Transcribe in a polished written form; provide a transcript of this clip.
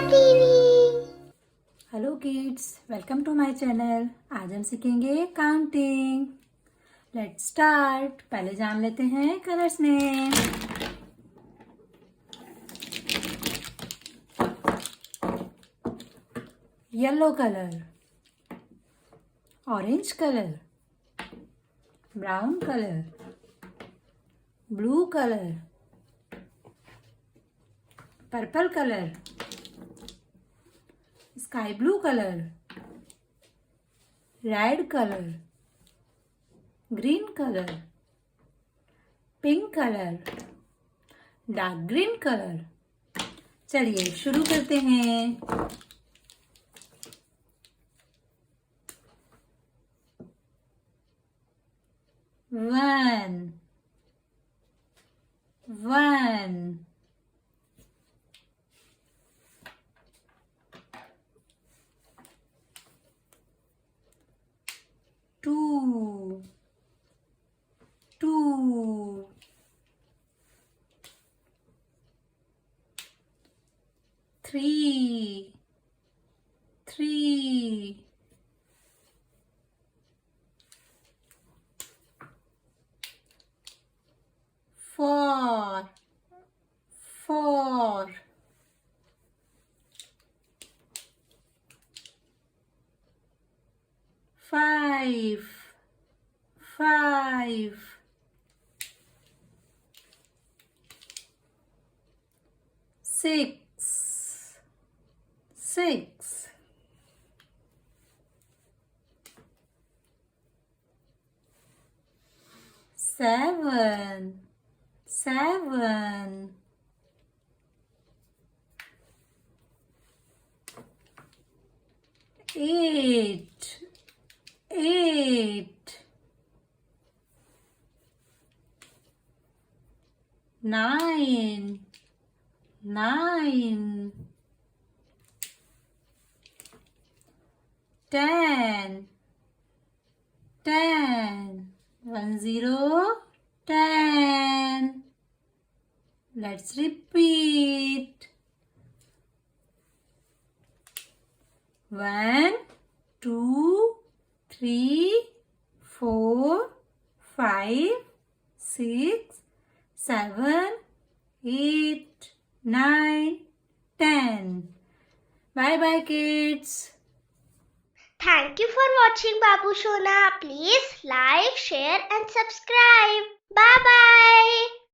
TV. Hello kids, welcome to my channel. आज हम सीखेंगे काउंटिंग। Let's start. पहले जान लेते हैं colours name. Yellow colour, orange colour, brown colour, blue colour, purple colour, sky blue colour, red colour, green colour, pink colour, dark green colour. चलिए शुरू करते हैं। One, two, three, four, five, six, seven, eight, nine, 10, 10. Let's repeat. 1, 2, 3, 4, 5, 6, 7, 8, 9, 10. Bye bye kids. Thank you for watching Babu Sona. Please like, share and subscribe. Bye bye.